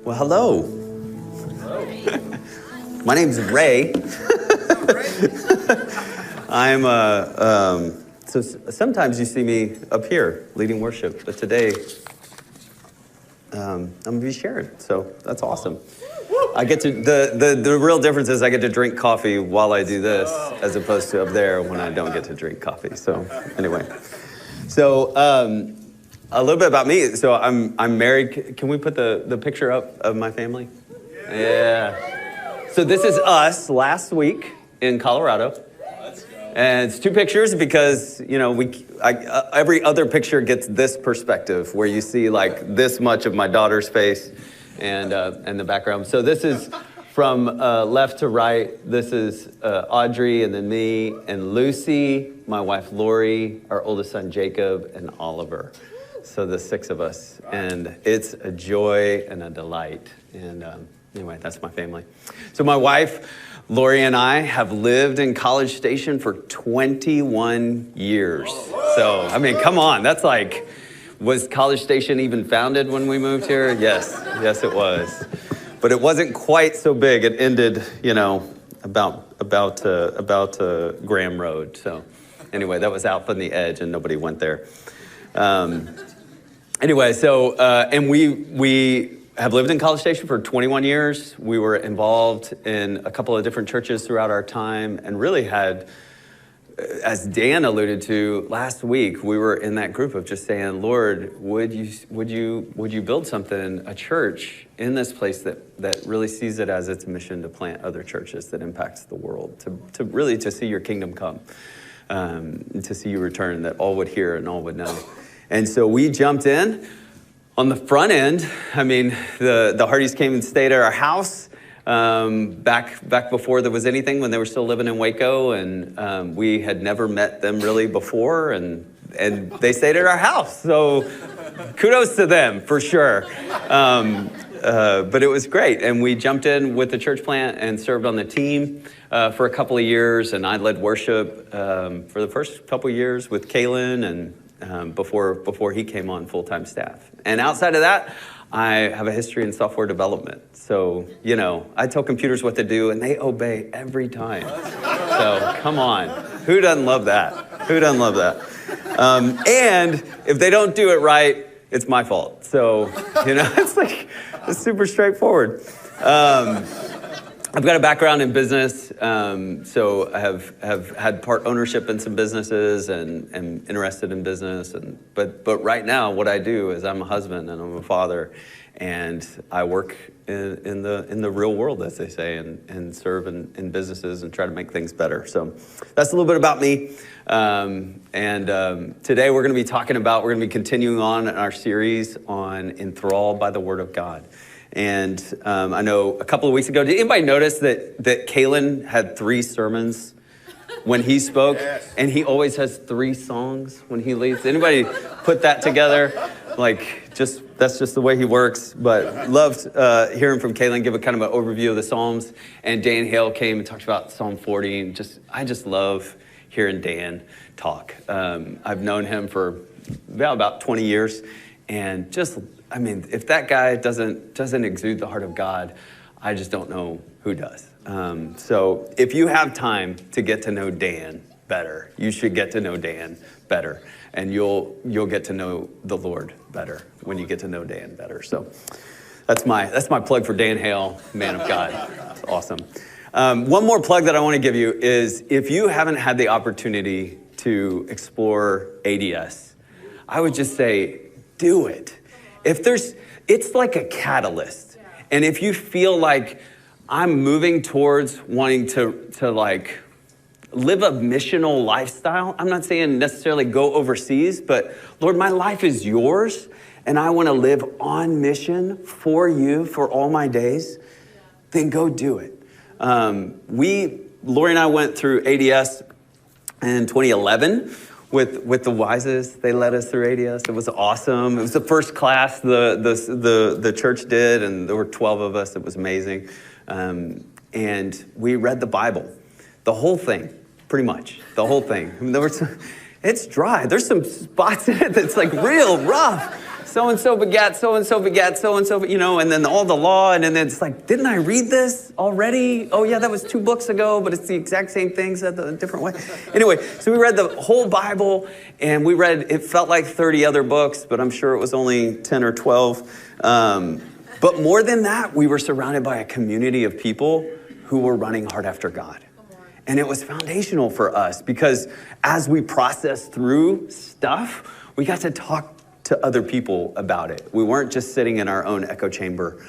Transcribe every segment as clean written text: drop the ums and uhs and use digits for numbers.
Well, hello. My name's Ray. So sometimes you see me up here leading worship, but today I'm gonna be sharing. So that's awesome. I get to the real difference is I get to drink coffee while I do this, as opposed to up there when I don't get to drink coffee. So anyway, a little bit about me. So I'm married. Can we put the picture up of my family? Yeah. So this is us last week in Colorado. Let's go. And it's two pictures because, you know, every other picture gets this perspective where you see like this much of my daughter's face and the background. So this is from left to right. This is Audrey and then me and Lucy, my wife Lori, our oldest son Jacob, and Oliver. So the six of us, and it's a joy and a delight. And anyway, that's my family. So my wife, Lori, and I have lived in College Station for 21 years. So, I mean, come on, that's like, was College Station even founded when we moved here? Yes, it was. But it wasn't quite so big. It ended, you know, about Graham Road. So anyway, that was out from the edge and nobody went there. Anyway, so, and we have lived in College Station for 21 years. We were involved in a couple of different churches throughout our time and really had, as Dan alluded to last week, we were in that group of just saying, Lord, would you build something, a church in this place that really sees it as its mission to plant other churches that impacts the world, to really see your kingdom come, to see you return, that all would hear and all would know. And so we jumped in on the front end. I mean, the Hardys came and stayed at our house back before there was anything, when they were still living in Waco, and we had never met them really before, and they stayed at our house. So kudos to them for sure. But it was great, and we jumped in with the church plant and served on the team for a couple of years, and I led worship for the first couple of years with Kaylin and before he came on full-time staff. And outside of that, I have a history in software development. So, you know, I tell computers what to do and they obey every time. So come on, who doesn't love that? Who doesn't love that? And if they don't do it right, it's my fault. So, you know, it's super straightforward. I've got a background in business, so I have had part ownership in some businesses and am interested in business. But right now, what I do is I'm a husband and I'm a father, and I work in the real world, as they say, and serve in businesses and try to make things better. So that's a little bit about me. Today we're going to be continuing on in our series on Enthralled by the Word of God. And I know a couple of weeks ago, did anybody notice that Kalen had 3 sermons when he spoke? Yes. And he always has 3 songs when he leads. Anybody put that together? That's just the way he works. But loved hearing from Kalen give a kind of an overview of the Psalms. And Dan Hale came and talked about Psalm 40. And I just love hearing Dan talk. I've known him for about 20 years. And if that guy doesn't exude the heart of God, I just don't know who does. So if you have time to get to know Dan better, you should get to know Dan better, and you'll get to know the Lord better when you get to know Dan better. So that's my plug for Dan Hale, man of God. It's awesome. One more plug that I want to give you is, if you haven't had the opportunity to explore ADS, I would just say, do it. It's like a catalyst. And if you feel like I'm moving towards wanting to like live a missional lifestyle, I'm not saying necessarily go overseas, but Lord, my life is yours and I want to live on mission for you for all my days, then go do it. Lori and I went through ADS in 2011. With the Wises, they led us through ADS. It was awesome. It was the first class the church did, and there were 12 of us. It was amazing. And we read the Bible, the whole thing, pretty much, the whole thing. I mean, it's dry. There's some spots in it that's like real rough. so-and-so begat so-and-so begat so-and-so, and then all the law, and then it's like, didn't I read this already? Oh yeah, that was 2 books ago, but it's the exact same thing said a different way. Anyway, so we read the whole Bible, and it felt like 30 other books, but I'm sure it was only 10 or 12. But more than that, we were surrounded by a community of people who were running hard after God. And it was foundational for us because as we processed through stuff, we got to talk to other people about it. We weren't just sitting in our own echo chamber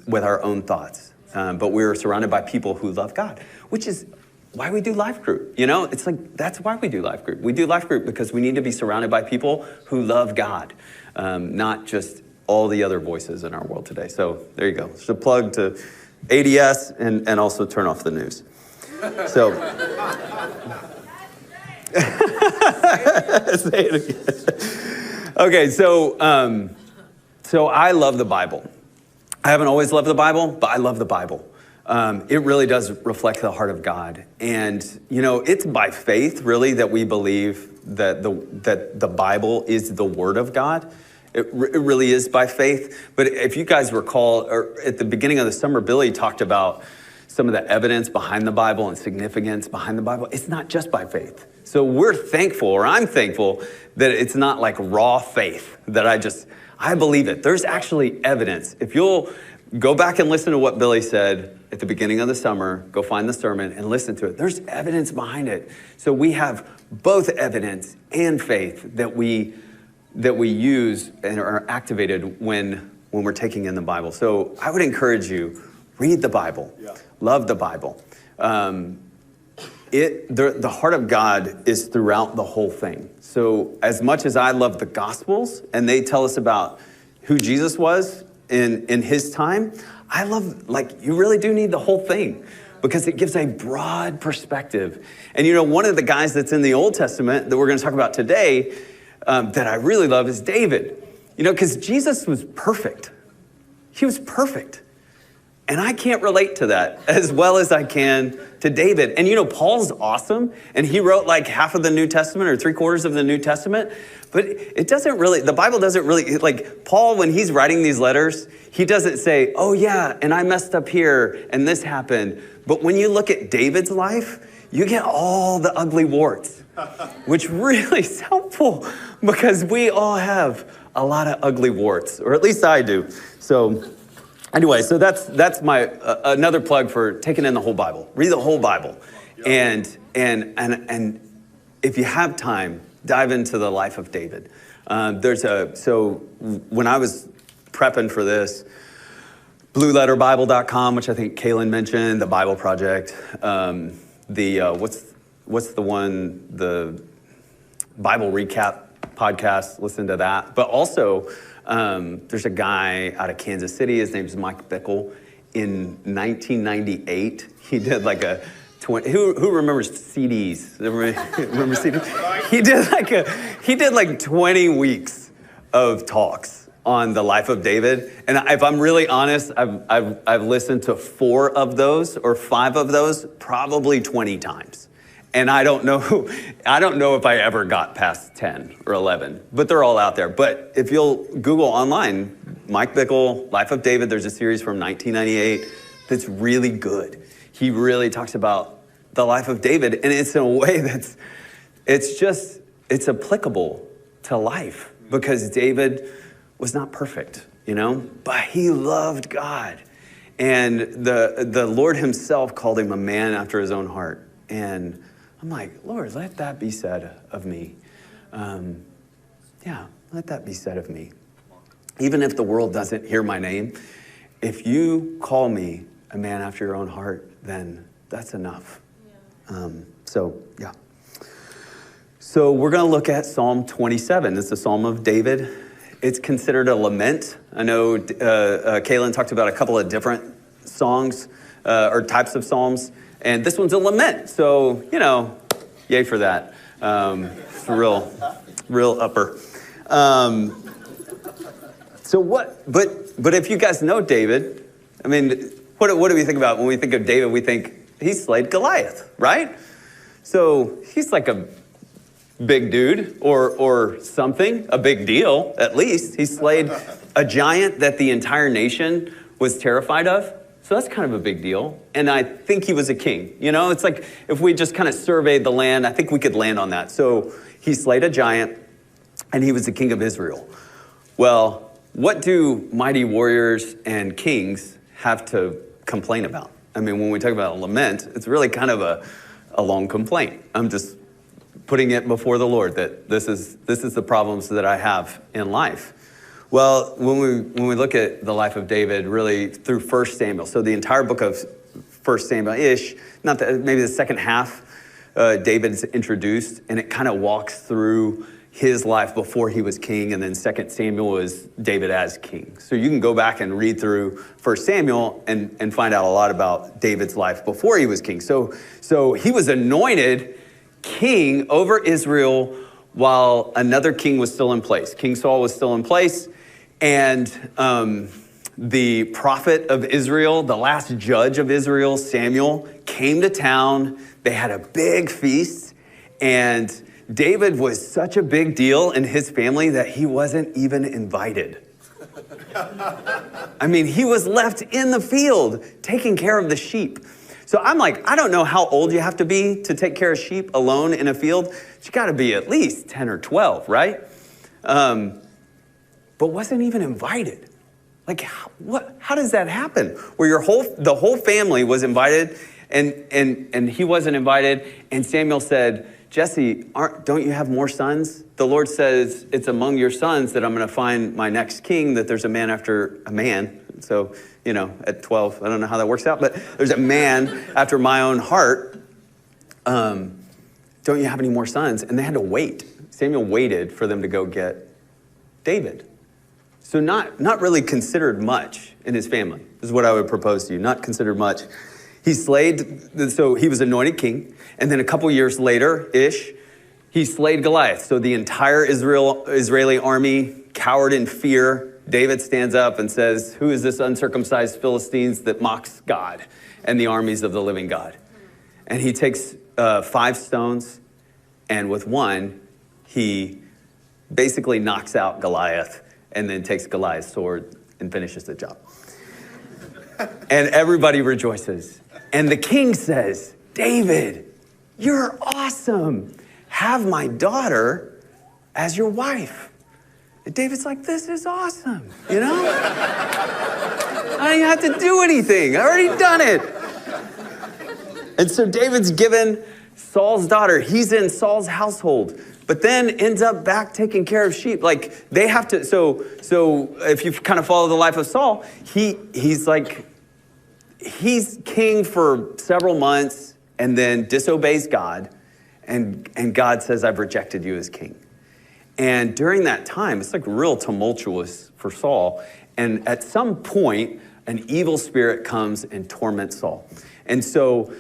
with our own thoughts, but we were surrounded by people who love God, which is why we do life group. It's like, that's why we do life group. We do life group because we need to be surrounded by people who love God, not just all the other voices in our world today. So there you go. It's a plug to ADS and also turn off the news. So, say it again. Okay, so I love the Bible. I haven't always loved the Bible, but I love the Bible. It really does reflect the heart of God. And, it's by faith, really, that we believe that the Bible is the Word of God. It really is by faith. But if you guys recall, or at the beginning of the summer, Billy talked about some of the evidence behind the Bible and significance behind the Bible. It's not just by faith. So we're thankful, or I'm thankful, that it's not like raw faith, that I believe it. There's actually evidence. If you'll go back and listen to what Billy said at the beginning of the summer, go find the sermon and listen to it. There's evidence behind it. So we have both evidence and faith that we use and are activated when we're taking in the Bible. So I would encourage you, read the Bible. Yeah. Love the Bible. The heart of God is throughout the whole thing. So as much as I love the Gospels, and they tell us about who Jesus was in his time, I love, you really do need the whole thing because it gives a broad perspective. And one of the guys that's in the Old Testament that we're going to talk about today that I really love is David. Because Jesus was perfect. He was perfect. And I can't relate to that as well as I can to David. And Paul's awesome. And he wrote like half of the New Testament or 3/4 of the New Testament. But the Bible doesn't really, like Paul, when he's writing these letters, he doesn't say, oh yeah, and I messed up here and this happened. But when you look at David's life, you get all the ugly warts, which really is helpful because we all have a lot of ugly warts, or at least I do. So anyway, so that's my another plug for taking in the whole Bible. Read the whole Bible, and if you have time, dive into the life of David. So when I was prepping for this, BlueLetterBible.com, which I think Kaylin mentioned, the Bible Project, what's the one, the Bible Recap podcast, listen to that. But also, there's a guy out of Kansas City, his name's Mike Bickle. In 1998, he did like a 20, who remembers CDs? Remember CDs? He did like 20 weeks of talks on the life of David. And if I'm really honest, I've listened to 4 of those or 5 of those probably 20 times. And I don't know if I ever got past 10 or 11, but they're all out there. But if you'll Google online, Mike Bickle, Life of David, there's a series from 1998 that's really good. He really talks about the life of David, and it's in a way it's applicable to life because David was not perfect, but he loved God. And the Lord himself called him a man after his own heart. And I'm like, Lord, let that be said of me. Let that be said of me. Even if the world doesn't hear my name, if you call me a man after your own heart, then that's enough. Yeah. So we're going to look at Psalm 27. It's a Psalm of David. It's considered a lament. I know Kaylin talked about a couple of different songs or types of psalms. And this one's a lament, so, yay for that. It's real upper. But if you guys know David, I mean, what do we think about when we think of David? We think he slayed Goliath, right? So he's like a big dude or something, a big deal at least. He slayed a giant that the entire nation was terrified of. So that's kind of a big deal. And I think he was a king. You know, it's like if we just kind of surveyed the land, I think we could land on that. So he slayed a giant and he was the king of Israel. Well, what do mighty warriors and kings have to complain about? I mean, when we talk about a lament, it's really kind of a long complaint. I'm just putting it before the Lord that this is the problems that I have in life. Well, when we look at the life of David, really through 1 Samuel, so the entire book of 1 Samuel-ish, maybe the second half, David's introduced, and it kind of walks through his life before he was king, and then 2 Samuel is David as king. So you can go back and read through 1 Samuel and find out a lot about David's life before he was king. So he was anointed king over Israel while another king was still in place. King Saul was still in place, and the prophet of Israel, the last judge of Israel, Samuel, came to town. They had a big feast, and David was such a big deal in his family that he wasn't even invited. I mean, he was left in the field taking care of the sheep. So I'm like, I don't know how old you have to be to take care of sheep alone in a field. You got to be at least 10 or 12, right? But wasn't even invited. Like, how does that happen? Where the whole family was invited and he wasn't invited, and Samuel said, Jesse, don't you have more sons? The Lord says, it's among your sons that I'm going to find my next king, that there's a man after a man. So, you know, at 12, I don't know how that works out, but there's a man after my own heart. Don't you have any more sons? And they had to wait. Samuel waited for them to go get David. So not really considered much in his family, is what I would propose to you. Not considered much. So he was anointed king. And then a couple years later-ish, he slayed Goliath. So the entire Israeli army cowered in fear. David stands up and says, who is this uncircumcised Philistines that mocks God and the armies of the living God? And he takes 5 stones, and with one, he basically knocks out Goliath and then takes Goliath's sword and finishes the job. And everybody rejoices. And the king says, David, you're awesome. Have my daughter as your wife. And David's like, this is awesome, you know? I don't even have to do anything. I already done it. And so David's given Saul's daughter. He's in Saul's household, but then ends up back taking care of sheep. Like they have to, so if you kind of follow the life of Saul, he's king for several months and then disobeys God. And God says, I've rejected you as king. And during that time, it's like real tumultuous for Saul. And at some point, an evil spirit comes and torments Saul. And so,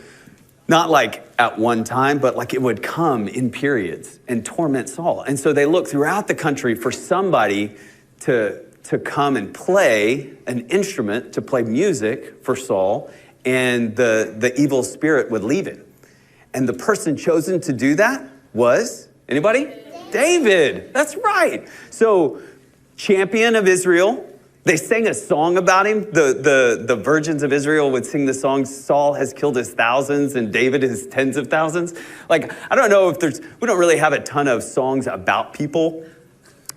not like at one time, but like it would come in periods and torment Saul. And so they look throughout the country for somebody to come and play an instrument, to play music for Saul, and the evil spirit would leave him. And the person chosen to do that was, anybody? David. That's right. So, champion of Israel. They sang a song about him. The virgins of Israel would sing the song, Saul has killed his thousands and David his tens of thousands. Like, I don't know if we don't really have a ton of songs about people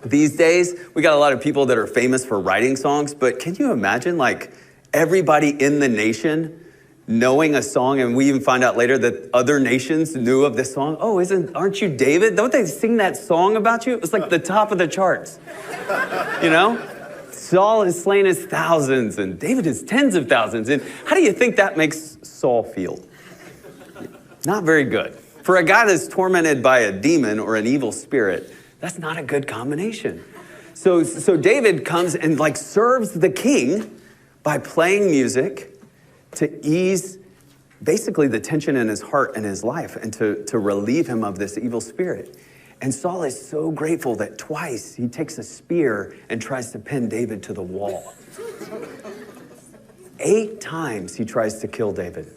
these days. We got a lot of people that are famous for writing songs, but can you imagine like everybody in the nation knowing a song, and we even find out later that other nations knew of this song. Oh, aren't you David? Don't they sing that song about you? It was like the top of the charts, you know? Saul has slain his thousands and David his tens of thousands. And how do you think that makes Saul feel? Not very good. For a guy that's tormented by a demon or an evil spirit, that's not a good combination. So David comes and like serves the king by playing music to ease basically the tension in his heart and his life and to relieve him of this evil spirit. And Saul is so grateful that twice he takes a spear and tries to pin David to the wall. 8 times he tries to kill David.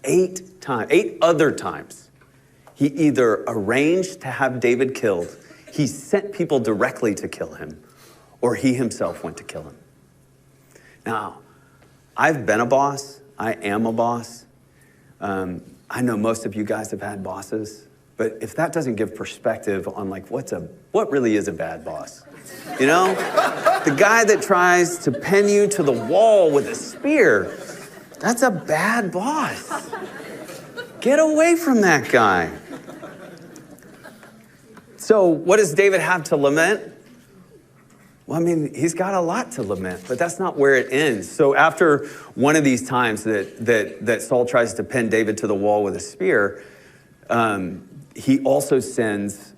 8 times. 8 other times He either arranged to have David killed, he sent people directly to kill him, or he himself went to kill him. Now, I've been a boss. I am a boss. I know most of you guys have had bosses, but if that doesn't give perspective on like what really is a bad boss, you know? The guy that tries to pin you to the wall with a spear, that's a bad boss. Get away from that guy. So what does David have to lament? Well, I mean, he's got a lot to lament, but that's not where it ends. So after one of these times that Saul tries to pin David to the wall with a spear, he also sends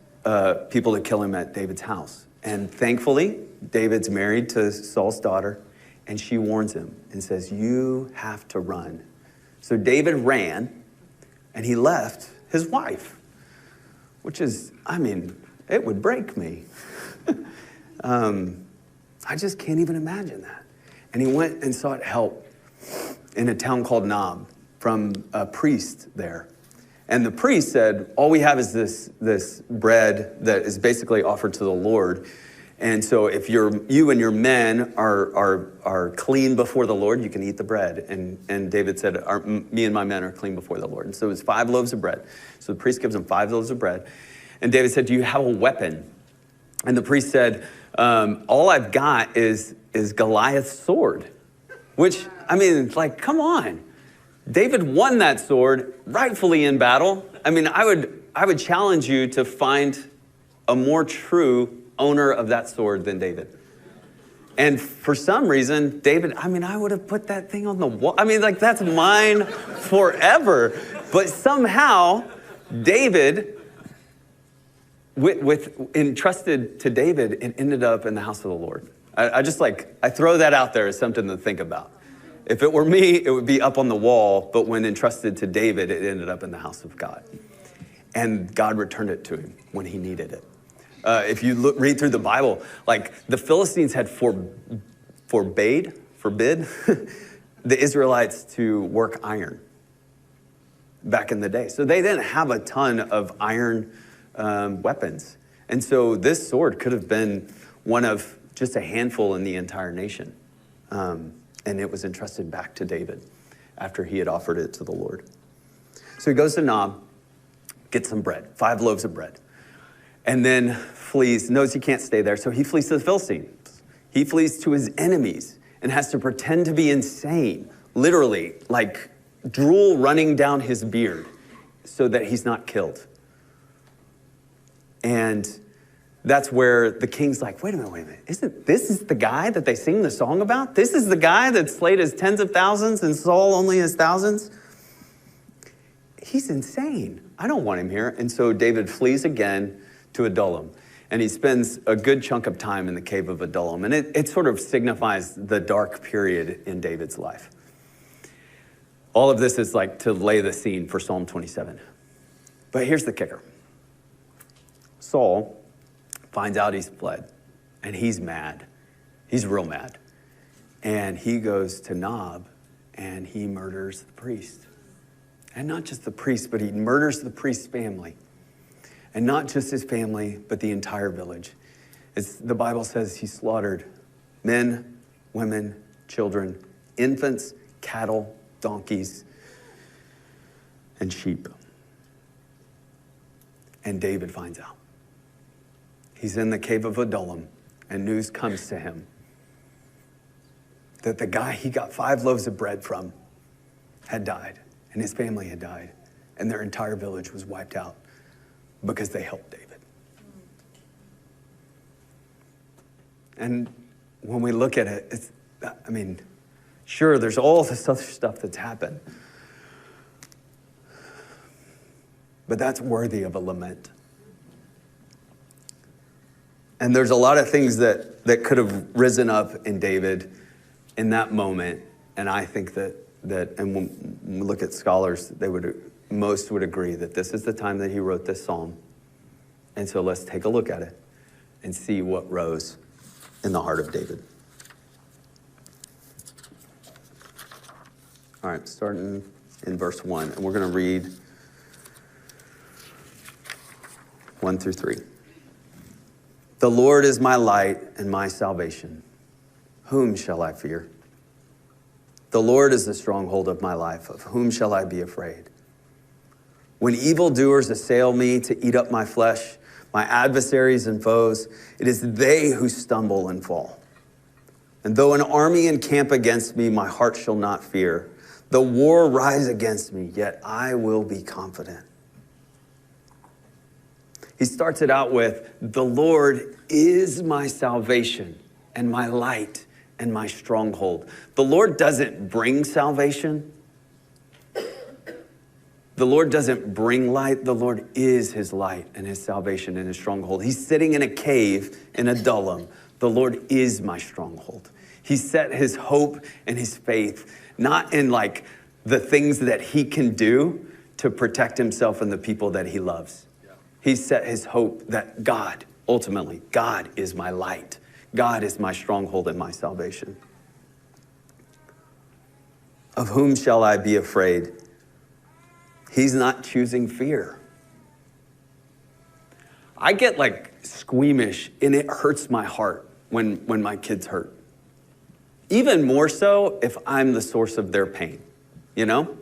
people to kill him at David's house. And thankfully, David's married to Saul's daughter, and she warns him and says, you have to run. So David ran, and he left his wife, which is, I mean, it would break me. I just can't even imagine that. And he went and sought help in a town called Nob from a priest there. And the priest said, all we have is this bread that is basically offered to the Lord. And so if you and your men are clean before the Lord, you can eat the bread. And David said, me and my men are clean before the Lord. And so it was 5 loaves of bread. So the priest gives him 5 loaves of bread. And David said, do you have a weapon? And the priest said, all I've got is Goliath's sword. Which, I mean, like, come on. David won that sword rightfully in battle. I mean, I would challenge you to find a more true owner of that sword than David. And for some reason, David, I mean, I would have put that thing on the wall. I mean, like, that's mine forever. But somehow, David, entrusted to David, it ended up in the house of the Lord. I throw that out there as something to think about. If it were me, it would be up on the wall, but when entrusted to David, it ended up in the house of God. And God returned it to him when he needed it. If you read through the Bible, like the Philistines had forbid the Israelites to work iron back in the day. So they didn't have a ton of iron weapons. And so this sword could have been one of just a handful in the entire nation. And it was entrusted back to David after he had offered it to the Lord. So he goes to Nob, gets some bread, 5 loaves of bread, and then flees, knows he can't stay there, so he flees to the Philistines. He flees to his enemies and has to pretend to be insane, literally, like drool running down his beard so that he's not killed. And that's where the king's like, wait a minute. Isn't this the guy that they sing the song about? This is the guy that slayed his tens of thousands and Saul only his thousands? He's insane. I don't want him here. And so David flees again to Adullam. And he spends a good chunk of time in the cave of Adullam. And it sort of signifies the dark period in David's life. All of this is like to lay the scene for Psalm 27. But here's the kicker. Saul finds out he's fled, and he's mad. He's real mad. And he goes to Nob, and he murders the priest. And not just the priest, but he murders the priest's family. And not just his family, but the entire village. The Bible says he slaughtered men, women, children, infants, cattle, donkeys, and sheep. And David finds out. He's in the cave of Adullam, and news comes to him that the guy he got 5 loaves of bread from had died, and his family had died, and their entire village was wiped out because they helped David. And when we look at it, sure, there's all this other stuff that's happened, but that's worthy of a lament. And there's a lot of things that could have risen up in David in that moment. And I think that and when we look at scholars, most would agree that this is the time that he wrote this psalm. And so let's take a look at it and see what rose in the heart of David. All right, starting in verse 1, and we're going to read 1-3. The Lord is my light and my salvation. Whom shall I fear? The Lord is the stronghold of my life. Of whom shall I be afraid? When evildoers assail me to eat up my flesh, my adversaries and foes, it is they who stumble and fall. And though an army encamp against me, my heart shall not fear. The war rise against me, yet I will be confident. He starts it out with, the Lord is my salvation and my light and my stronghold. The Lord doesn't bring salvation. The Lord doesn't bring light. The Lord is his light and his salvation and his stronghold. He's sitting in a cave in Adullam. The Lord is my stronghold. He set his hope and his faith, not in like the things that he can do to protect himself and the people that he loves. He set his hope that God, ultimately, God is my light. God is my stronghold and my salvation. Of whom shall I be afraid? He's not choosing fear. I get like squeamish and it hurts my heart when my kids hurt. Even more so if I'm the source of their pain, you know?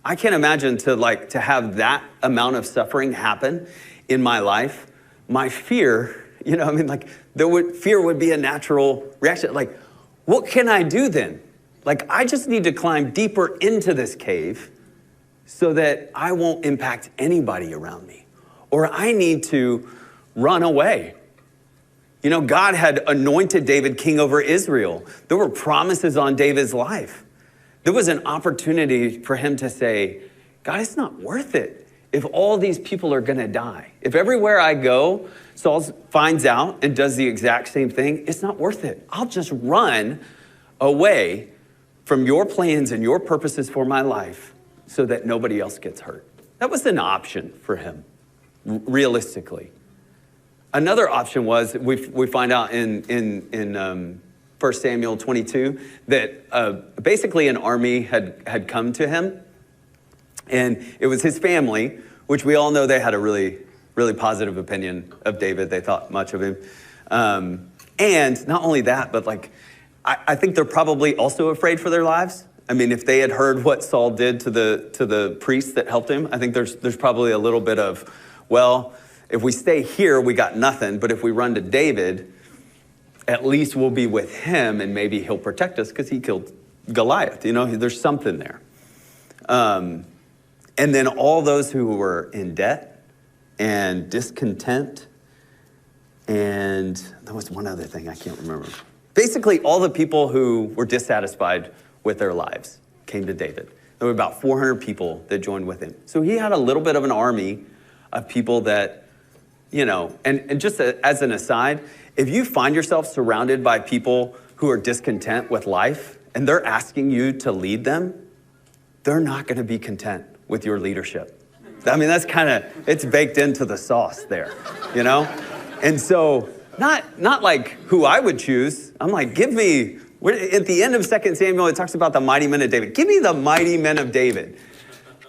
I can't imagine to have that amount of suffering happen in my life. My fear, fear would be a natural reaction. Like, what can I do then? Like, I just need to climb deeper into this cave so that I won't impact anybody around me. Or I need to run away. You know, God had anointed David king over Israel. There were promises on David's life. There was an opportunity for him to say, God, it's not worth it if all these people are going to die. If everywhere I go, Saul finds out and does the exact same thing, it's not worth it. I'll just run away from your plans and your purposes for my life so that nobody else gets hurt. That was an option for him, realistically. Another option was, we find out in 1 Samuel 22, that basically an army had come to him. And it was his family, which we all know they had a really, really positive opinion of David. They thought much of him. And not only that, but I think they're probably also afraid for their lives. I mean, if they had heard what Saul did to the priests that helped him, I think there's probably a little bit of, well, if we stay here, we got nothing. But if we run to David, at least we'll be with him and maybe he'll protect us because he killed Goliath. You know, there's something there. And then all those who were in debt and discontent. And there was one other thing I can't remember. Basically, all the people who were dissatisfied with their lives came to David. There were about 400 people that joined with him. So he had a little bit of an army of people that, you know, and just as an aside, if you find yourself surrounded by people who are discontent with life and they're asking you to lead them, they're not going to be content with your leadership. I mean, that's it's baked into the sauce there, you know? And so not like who I would choose. I'm like, at the end of 2 Samuel, it talks about the mighty men of David. Give me the mighty men of David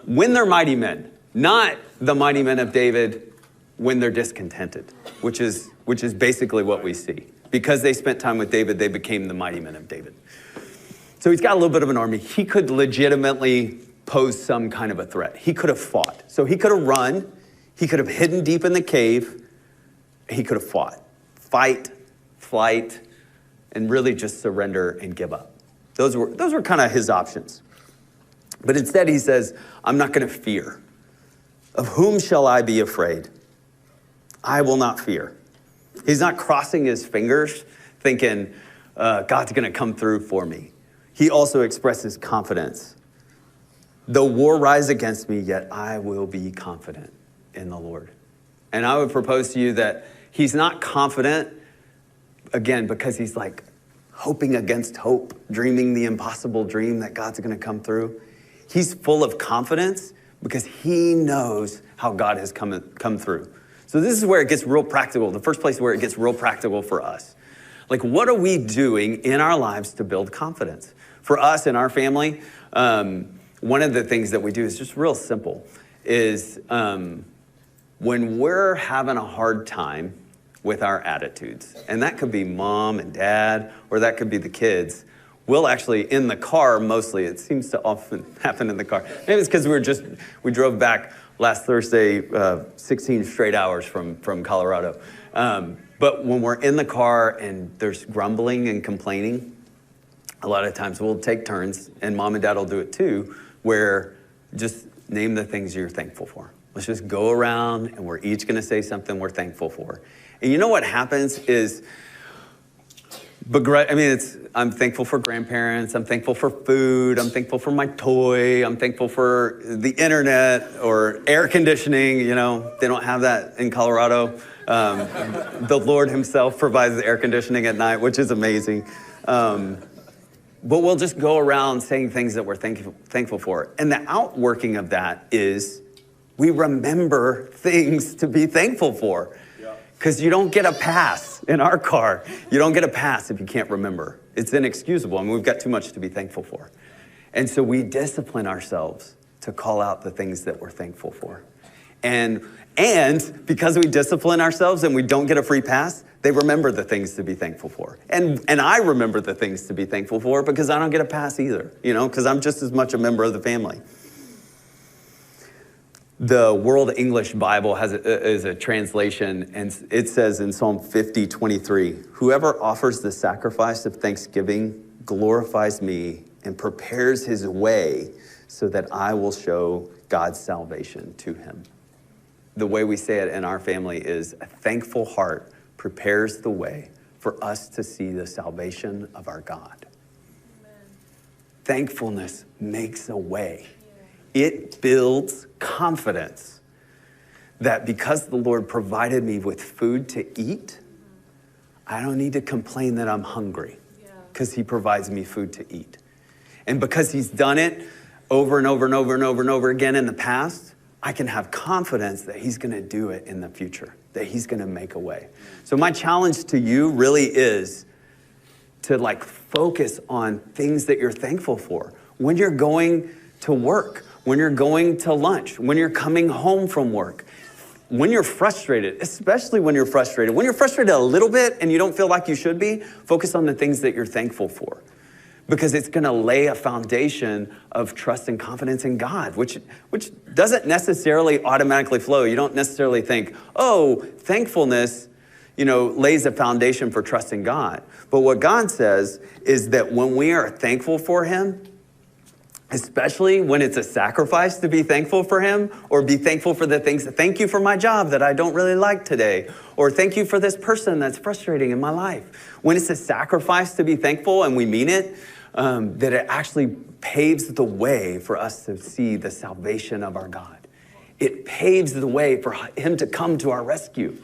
when they're mighty men, not the mighty men of David when they're discontented, which is basically what we see. Because they spent time with David, they became the mighty men of David. So he's got a little bit of an army. He could legitimately pose some kind of a threat. He could have fought. So he could have run. He could have hidden deep in the cave. He could have fought. Fight, flight, and really just surrender and give up. Those were kind of his options. But instead he says, I'm not going to fear. Of whom shall I be afraid? I will not fear. He's not crossing his fingers thinking, God's going to come through for me. He also expresses confidence. Though war rise against me, yet I will be confident in the Lord. And I would propose to you that he's not confident, again, because he's like hoping against hope, dreaming the impossible dream that God's going to come through. He's full of confidence because he knows how God has come through. So this is where it gets real practical, the first place where it gets real practical for us. Like, what are we doing in our lives to build confidence? For us and our family, one of the things that we do is just real simple, is when we're having a hard time with our attitudes, and that could be mom and dad, or that could be the kids, we'll actually, in the car mostly, it seems to often happen in the car. Maybe it's because we drove back last Thursday, 16 straight hours from Colorado. But when we're in the car and there's grumbling and complaining, a lot of times we'll take turns, and mom and dad will do it too, where just name the things you're thankful for. Let's just go around and we're each gonna say something we're thankful for. And you know what happens is, I'm thankful for grandparents, I'm thankful for food, I'm thankful for my toy, I'm thankful for the internet or air conditioning. You know, they don't have that in Colorado. The Lord himself provides the air conditioning at night, which is amazing. But we'll just go around saying things that we're thankful for. And the outworking of that is we remember things to be thankful for. Because you don't get a pass in our car. You don't get a pass if you can't remember. It's inexcusable. I mean, we've got too much to be thankful for. And so we discipline ourselves to call out the things that we're thankful for. And because we discipline ourselves and we don't get a free pass, they remember the things to be thankful for. And I remember the things to be thankful for because I don't get a pass either, you know, because I'm just as much a member of the family. The World English Bible is a translation, and it says in Psalm 50:23, whoever offers the sacrifice of thanksgiving glorifies me and prepares his way so that I will show God's salvation to him. The way we say it in our family is a thankful heart prepares the way for us to see the salvation of our God. Amen. Thankfulness makes a way. It builds confidence that because the Lord provided me with food to eat, I don't need to complain that I'm hungry because he provides me food to eat. And because he's done it over and over and over and over and over again in the past, I can have confidence that he's going to do it in the future, that he's going to make a way. So my challenge to you really is to focus on things that you're thankful for. When you're going to work, when you're going to lunch, when you're coming home from work, when you're frustrated, especially when you're frustrated a little bit and you don't feel like you should be, focus on the things that you're thankful for. Because it's gonna lay a foundation of trust and confidence in God, which doesn't necessarily automatically flow. You don't necessarily think, oh, thankfulness, lays a foundation for trust in God. But what God says is that when we are thankful for him, especially when it's a sacrifice to be thankful for him, or be thankful for the things, thank you for my job that I don't really like today, or thank you for this person that's frustrating in my life. When it's a sacrifice to be thankful and we mean it, that it actually paves the way for us to see the salvation of our God. It paves the way for him to come to our rescue.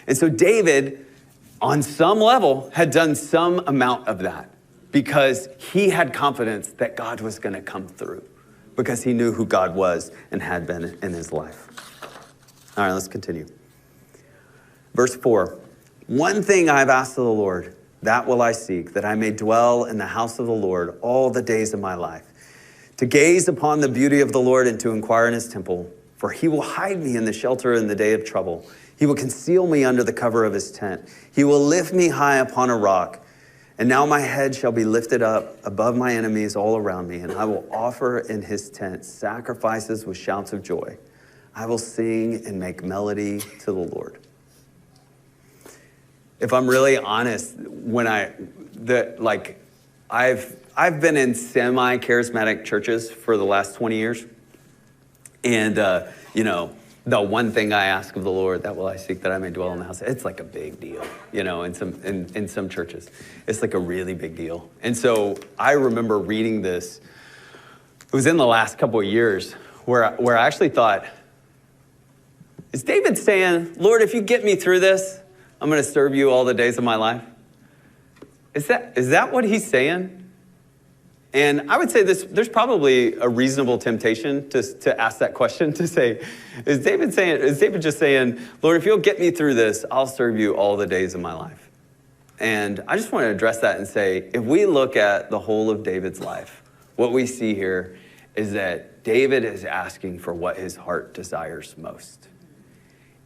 And so David, on some level, had done some amount of that, because he had confidence that God was going to come through, because he knew who God was and had been in his life. All right, let's continue. Verse 4, one thing I've asked of the Lord, that will I seek, that I may dwell in the house of the Lord all the days of my life, to gaze upon the beauty of the Lord and to inquire in his temple. For he will hide me in the shelter in the day of trouble. He will conceal me under the cover of his tent. He will lift me high upon a rock. And now my head shall be lifted up above my enemies all around me, and I will offer in his tent sacrifices with shouts of joy. I will sing and make melody to the Lord. If I'm really honest, I've been in semi-charismatic churches for the last 20 years, and the one thing I ask of the Lord, that will I seek, that I may dwell in the house. It's like a big deal, in some churches. It's like a really big deal. And so I remember reading this. It was in the last couple of years where I actually thought, is David saying, Lord, if you get me through this, I'm going to serve you all the days of my life? Is that what he's saying? And I would say there's probably a reasonable temptation to ask that question, to say, is David just saying, Lord, if you'll get me through this, I'll serve you all the days of my life? And I just want to address that and say, if we look at the whole of David's life, what we see here is that David is asking for what his heart desires most.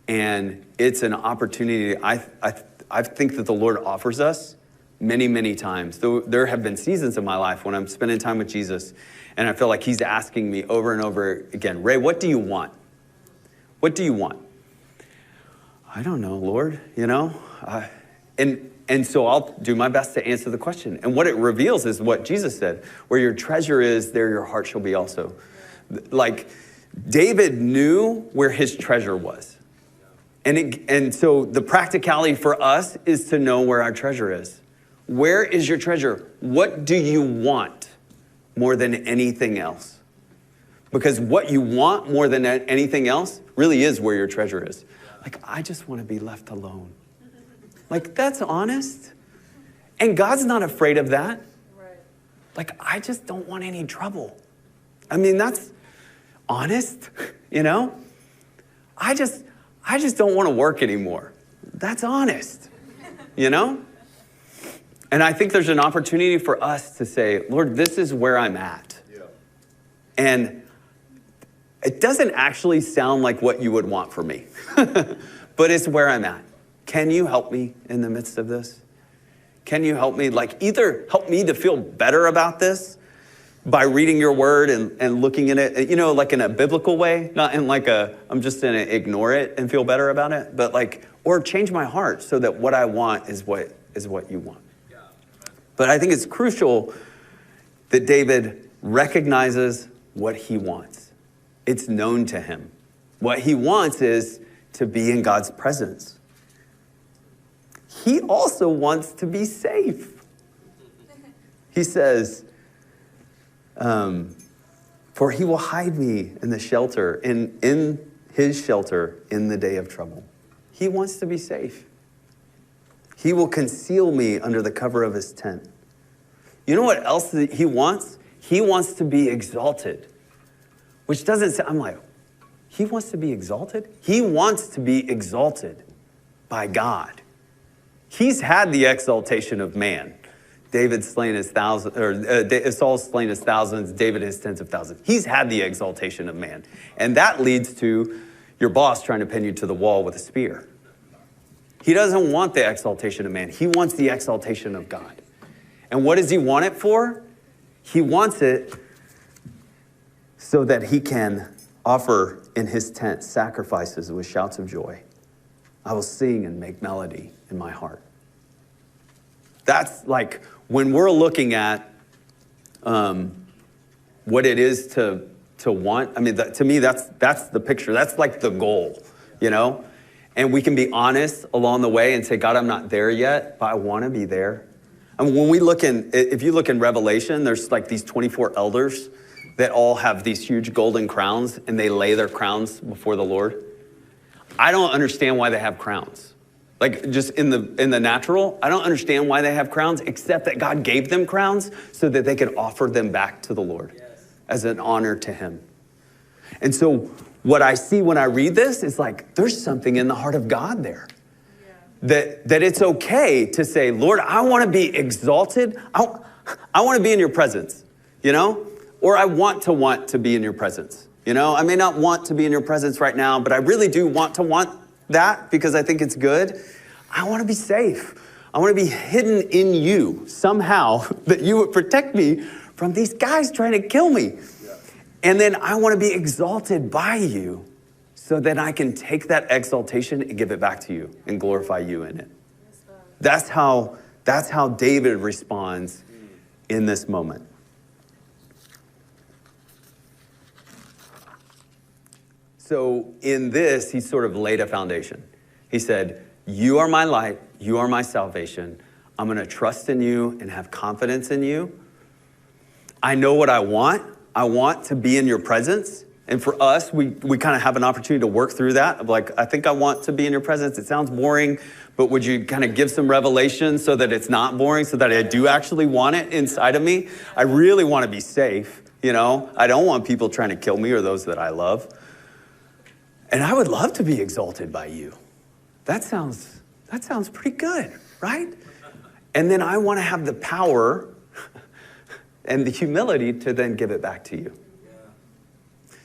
And it's an opportunity I think that the Lord offers us many, many times. There have been seasons in my life when I'm spending time with Jesus, and I feel like he's asking me over and over again, Ray, what do you want? What do you want? I don't know, Lord, And so I'll do my best to answer the question. And what it reveals is what Jesus said, where your treasure is, there your heart shall be also. Like David knew where his treasure was. And so the practicality for us is to know where our treasure is. Where is your treasure? What do you want more than anything else? Because what you want more than anything else really is where your treasure is. Like, I just want to be left alone. Like, that's honest. And God's not afraid of that. Right. Like, I just don't want any trouble. I mean, that's honest, I just don't want to work anymore. That's honest, And I think there's an opportunity for us to say, Lord, this is where I'm at. Yeah. And it doesn't actually sound like what you would want for me, but it's where I'm at. Can you help me in the midst of this? Can you help me? Like, either help me to feel better about this by reading your word and looking at it, like in a biblical way, not in like I'm just going to ignore it and feel better about it, but or change my heart so that what I want is what you want. Yeah. But I think it's crucial that David recognizes what he wants. It's known to him. What he wants is to be in God's presence. He also wants to be safe. He says, for he will hide me in the shelter, in his shelter in the day of trouble. He wants to be safe. He will conceal me under the cover of his tent. You know what else he wants? He wants to be exalted, which doesn't sound, I'm like, he wants to be exalted? He wants to be exalted by God. He's had the exaltation of man. David's slain his thousands, or Saul's slain his thousands, David his tens of thousands. He's had the exaltation of man. And that leads to your boss trying to pin you to the wall with a spear. He doesn't want the exaltation of man. He wants the exaltation of God. And what does he want it for? He wants it so that he can offer in his tent sacrifices with shouts of joy. I will sing and make melody in my heart. That's like when we're looking at what it is to want. I mean, to me, that's the picture. That's like the goal, And we can be honest along the way and say, God, I'm not there yet, but I want to be there. I mean, if you look in Revelation, there's like these 24 elders that all have these huge golden crowns, and they lay their crowns before the Lord. I don't understand why they have crowns. Like, just in the natural, I don't understand why they have crowns, except that God gave them crowns so that they could offer them back to the Lord as an honor to him. And so what I see when I read this is like, there's something in the heart of God there. That it's okay to say, Lord, I want to be exalted. I want to be in your presence, or I want to be in your presence. I may not want to be in your presence right now, but I really do want that because I think it's good. I want to be safe. I want to be hidden in you somehow, that you would protect me from these guys trying to kill me. Yeah. And then I want to be exalted by you so that I can take that exaltation and give it back to you and glorify you in it. That's how David responds in this moment. So in this, he sort of laid a foundation. He said, you are my light. You are my salvation. I'm going to trust in you and have confidence in you. I know what I want. I want to be in your presence. And for us, we kind of have an opportunity to work through that. Of like, I think I want to be in your presence. It sounds boring, but would you kind of give some revelation so that it's not boring, so that I do actually want it inside of me? I really want to be safe. I don't want people trying to kill me or those that I love. And I would love to be exalted by you. That sounds pretty good, right? And then I want to have the power and the humility to then give it back to you.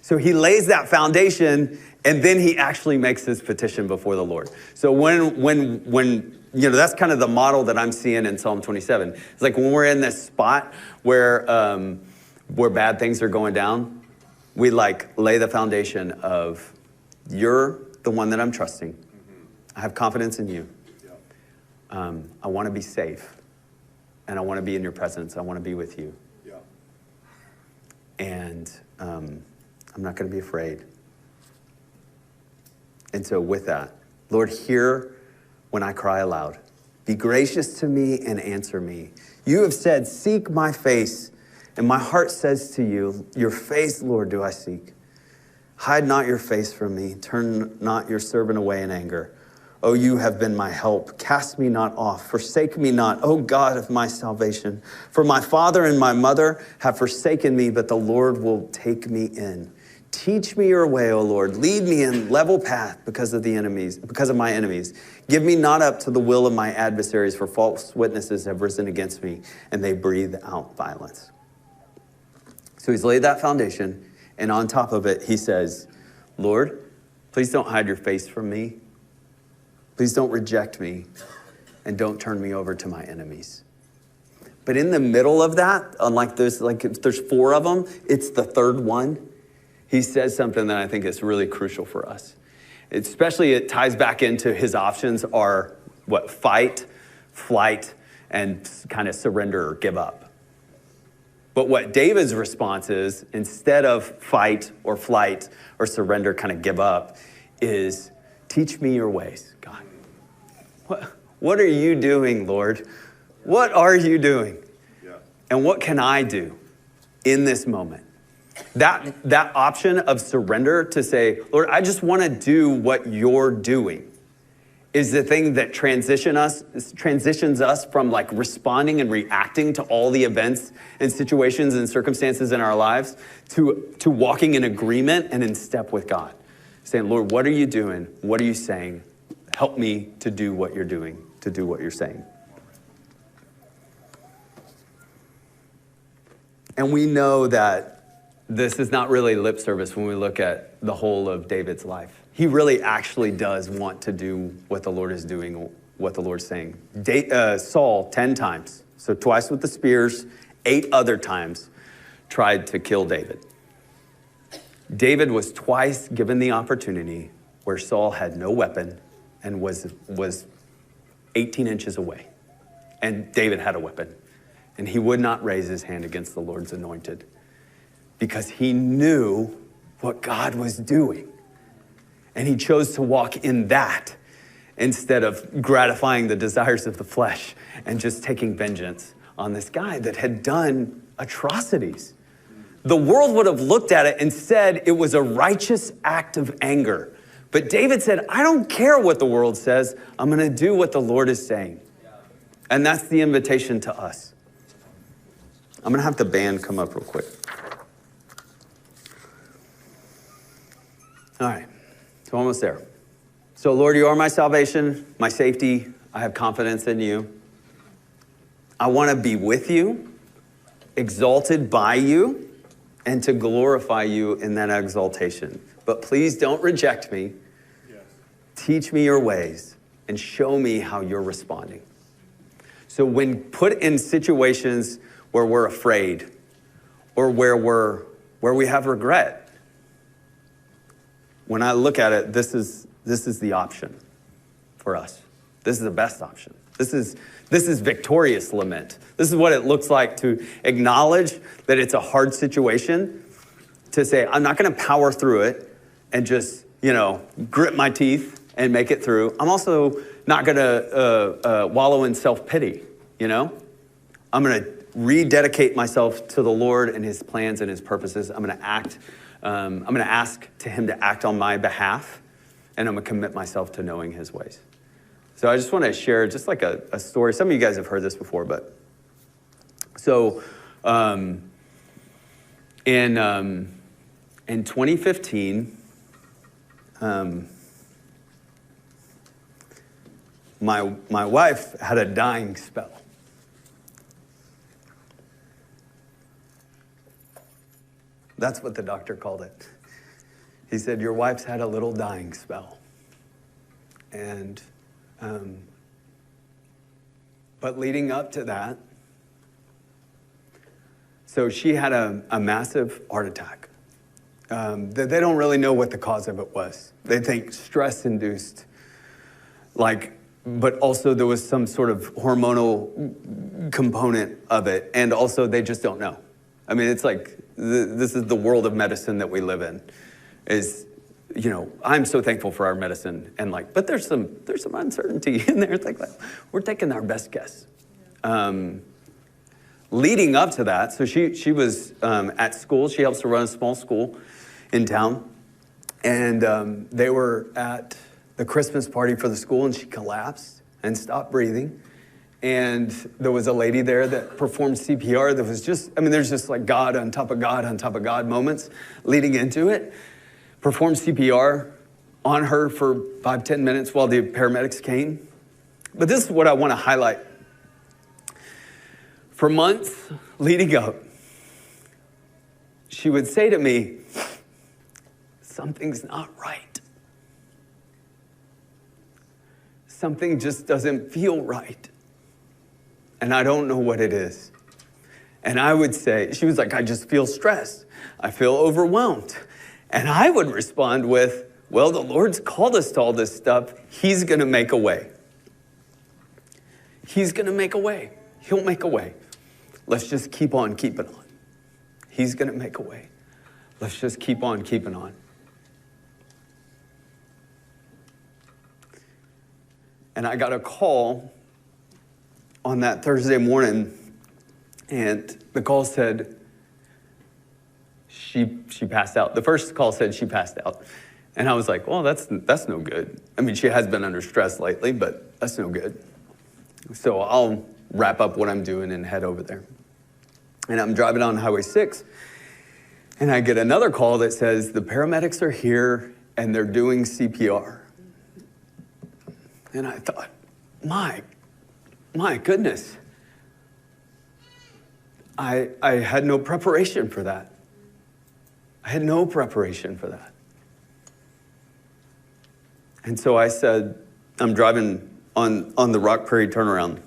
So he lays that foundation, and then he actually makes his petition before the Lord. So when that's kind of the model that I'm seeing in Psalm 27. It's like when we're in this spot where bad things are going down, we like lay the foundation of, you're the one that I'm trusting. I have confidence in you. I want to be safe, and I want to be in your presence. I want to be with you. And I'm not going to be afraid. And so with that, Lord, hear when I cry aloud. Be gracious to me and answer me. You have said, seek my face. And my heart says to you, your face, Lord, do I seek. Hide not your face from me. Turn not your servant away in anger. Oh, you have been my help. Cast me not off. Forsake me not, O God of my salvation. For my father and my mother have forsaken me, but the Lord will take me in. Teach me your way, O Lord. Lead me in level path because of my enemies. Give me not up to the will of my adversaries, for false witnesses have risen against me, and they breathe out violence. So he's laid that foundation, and on top of it, he says, Lord, please don't hide your face from me. Please don't reject me, and don't turn me over to my enemies. But in the middle of that, unlike there's 4 of them, it's the third one. He says something that I think is really crucial for us. Especially it ties back into his options are what? Fight, flight, and kind of surrender or give up. But what David's response is, instead of fight or flight or surrender, kind of give up, is teach me your ways, God. What are you doing, Lord? What are you doing? Yeah. And what can I do in this moment? That option of surrender to say, Lord, I just want to do what you're doing, is the thing that transitions us from like responding and reacting to all the events and situations and circumstances in our lives to walking in agreement and in step with God. Saying, Lord, what are you doing? What are you saying? Help me to do what you're doing, to do what you're saying. And we know that this is not really lip service when we look at the whole of David's life. He really actually does want to do what the Lord is doing, what the Lord's saying. Saul, 10 times, so twice with the spears, 8 other times, tried to kill David. David was twice given the opportunity where Saul had no weapon and was 18 inches away. And David had a weapon. And he would not raise his hand against the Lord's anointed, because he knew what God was doing. And he chose to walk in that instead of gratifying the desires of the flesh and just taking vengeance on this guy that had done atrocities. The world would have looked at it and said it was a righteous act of anger. But David said, I don't care what the world says. I'm going to do what the Lord is saying. And that's the invitation to us. I'm going to have the band come up real quick. All right, so almost there. So Lord, you are my salvation, my safety. I have confidence in you. I want to be with you, exalted by you, and to glorify you in that exaltation. But please don't reject me. Yes. Teach me your ways and show me how you're responding. So when put in situations where we're afraid or where we have regret, when I look at it, this is the option for us. This is the best option. This is victorious lament. This is what it looks like to acknowledge that it's a hard situation, to say, I'm not going to power through it and just, grit my teeth and make it through. I'm also not going to wallow in self-pity, I'm going to rededicate myself to the Lord and his plans and his purposes. I'm going to act. I'm going to ask to him to act on my behalf, and I'm going to commit myself to knowing his ways. So I just want to share just like a story. Some of you guys have heard this before, but so in 2015, my wife had a dying spell. That's what the doctor called it. He said, your wife's had a little dying spell. And, but leading up to that, so she had a massive heart attack. They don't really know what the cause of it was. They think stress-induced, but also there was some sort of hormonal component of it, and also they just don't know. I mean, it's like, this is the world of medicine that we live in. I'm so thankful for our medicine, but there's some uncertainty in there. It's like, we're taking our best guess. Leading up to that, so she was at school. She helps to run a small school in town. And they were at the Christmas party for the school, and she collapsed and stopped breathing. And there was a lady there that performed CPR that was there's just like God on top of God on top of God moments leading into it. Performed CPR on her for 5-10 minutes while the paramedics came. But this is what I want to highlight. For months leading up, she would say to me, something's not right. Something just doesn't feel right. And I don't know what it is. And I would say, she was like, I just feel stressed. I feel overwhelmed. And I would respond with, well, the Lord's called us to all this stuff. He's going to make a way. He's going to make a way. He'll make a way. Let's just keep on keeping on. He's going to make a way. Let's just keep on keeping on. And I got a call on that Thursday morning, and the call said she passed out. The first call said she passed out. And I was like, well, that's no good. I mean, she has been under stress lately, but that's no good. So I'll wrap up what I'm doing and head over there. And I'm driving on Highway 6, and I get another call that says, the paramedics are here, and they're doing CPR. And I thought, my goodness. I had no preparation for that. I had no preparation for that. And so I said, I'm driving on the Rock Prairie turnaround,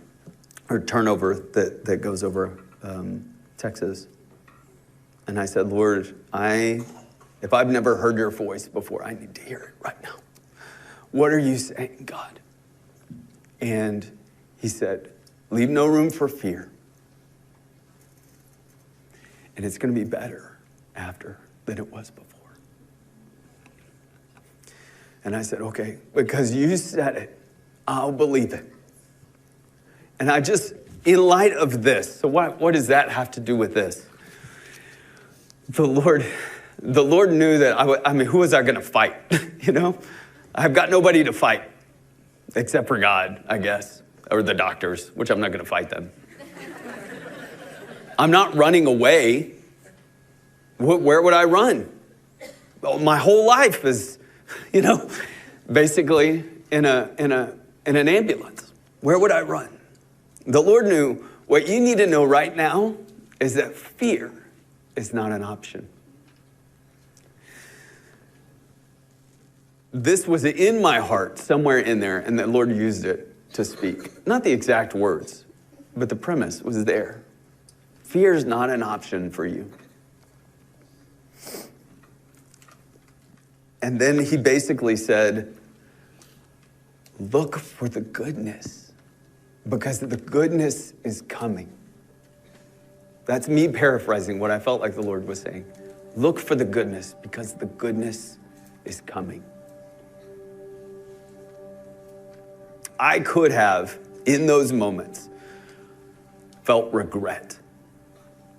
or turnover that goes over Texas. And I said, Lord, if I've never heard your voice before, I need to hear it right now. What are you saying, God? And he said, leave no room for fear. And it's going to be better after than it was before. And I said, okay, because you said it, I'll believe it. And I just, in light of this, so what does that have to do with this? The Lord knew that, who was I going to fight? I've got nobody to fight except for God, I guess, or the doctors, which I'm not going to fight them. I'm not running away. Where would I run? Well, my whole life is, basically in an ambulance. Where would I run? The Lord knew what you need to know right now is that fear is not an option. This was in my heart, somewhere in there, and the Lord used it to speak. Not the exact words, but the premise was there. Fear is not an option for you. And then he basically said, look for the goodness, because the goodness is coming. That's me paraphrasing what I felt like the Lord was saying. Look for the goodness, because the goodness is coming. I could have, in those moments, felt regret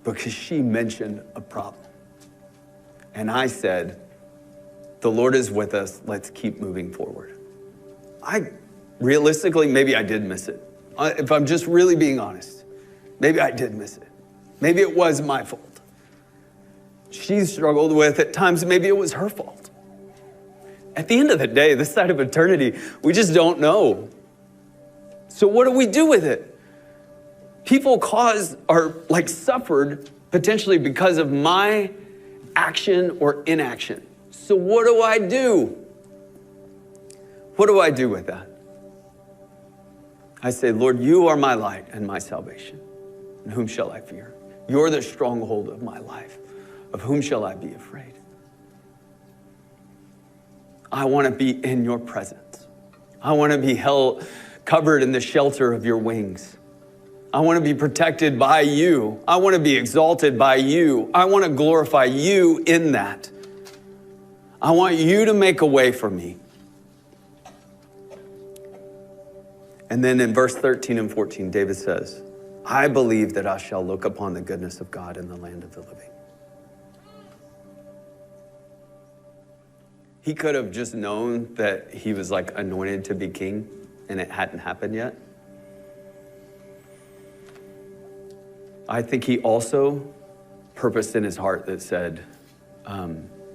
because she mentioned a problem. And I said, the Lord is with us. Let's keep moving forward. Realistically, maybe I did miss it. If I'm just really being honest, maybe I did miss it. Maybe it was my fault. She struggled with, at times, maybe it was her fault. At the end of the day, this side of eternity, we just don't know. So what do we do with it? People suffered potentially because of my action or inaction. So what do I do? What do I do with that? I say, Lord, you are my light and my salvation. And whom shall I fear? You're the stronghold of my life. Of whom shall I be afraid? I want to be in your presence. I want to be covered in the shelter of your wings. I want to be protected by you. I want to be exalted by you. I want to glorify you in that. I want you to make a way for me. And then in verse 13 and 14, David says, I believe that I shall look upon the goodness of God in the land of the living. He could have just known that he was like anointed to be king and it hadn't happened yet. I think he also purposed in his heart that said,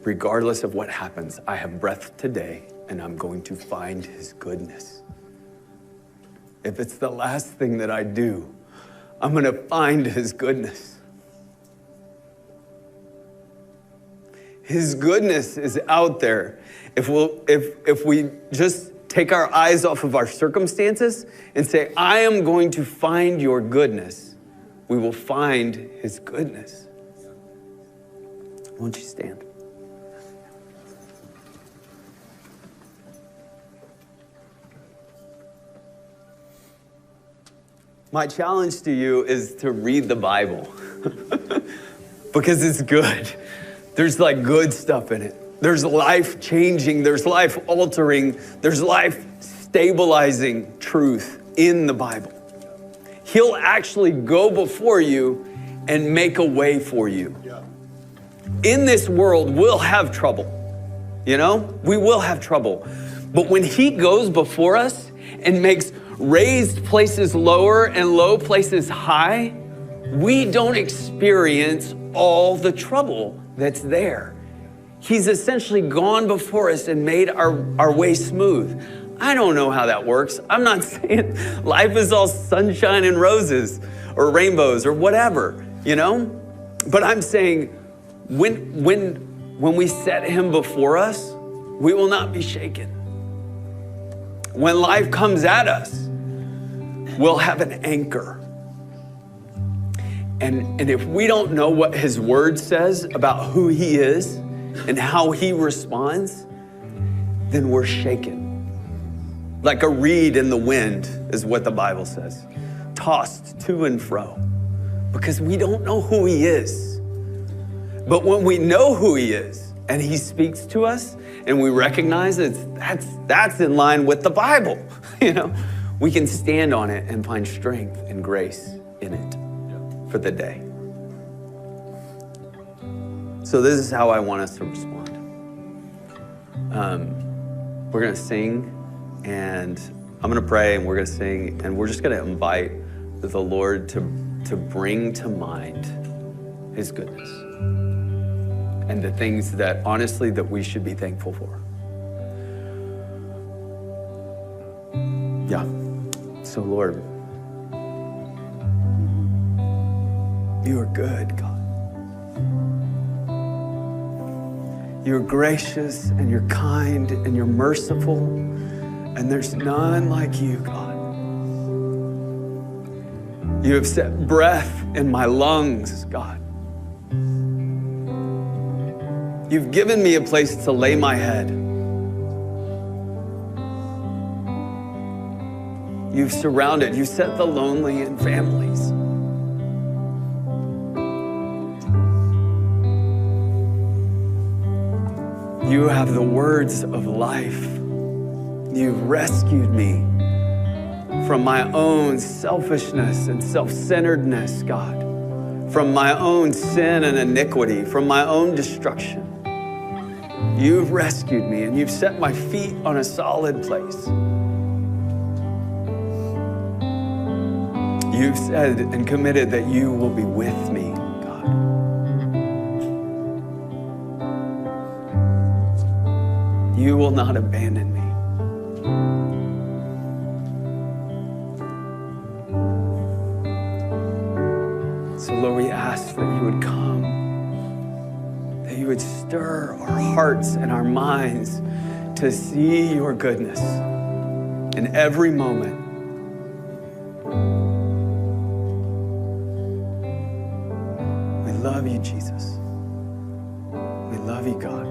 regardless of what happens, I have breath today and I'm going to find his goodness. If it's the last thing that I do, I'm going to find his goodness. His goodness is out there. If we just take our eyes off of our circumstances and say, I am going to find your goodness, we will find his goodness. Won't you stand? My challenge to you is to read the Bible because it's good. There's like good stuff in it. There's life changing, there's life altering, there's life stabilizing truth in the Bible. He'll actually go before you and make a way for you. In this world, we'll have trouble. We will have trouble. But when he goes before us and makes raised places lower and low places high, we don't experience all the trouble that's there. He's essentially gone before us and made our way smooth. I don't know how that works. I'm not saying life is all sunshine and roses or rainbows or whatever, But I'm saying when we set him before us, we will not be shaken. When life comes at us, we'll have an anchor. And if we don't know what his word says about who he is and how he responds, then we're shaken. Like a reed in the wind is what the Bible says, tossed to and fro, because we don't know who he is. But when we know who he is and he speaks to us and we recognize that's in line with the Bible, we can stand on it and find strength and grace in it for the day. So this is how I want us to respond. We're going to sing, and I'm going to pray, and we're going to sing, and we're just going to invite the Lord to bring to mind his goodness and the things that, honestly, that we should be thankful for. Yeah. So, Lord, you are good, God. You're gracious and you're kind and you're merciful, and there's none like you, God. You have set breath in my lungs, God. You've given me a place to lay my head. You've set the lonely in families. You have the words of life. You've rescued me from my own selfishness and self-centeredness, God, from my own sin and iniquity, from my own destruction. You've rescued me and you've set my feet on a solid place. You've said and committed that you will be with me, God. You will not abandon me. So, Lord, we ask that you would come, that you you would stir our hearts and our minds to see your goodness in every moment. We love you, Jesus. We love you, God.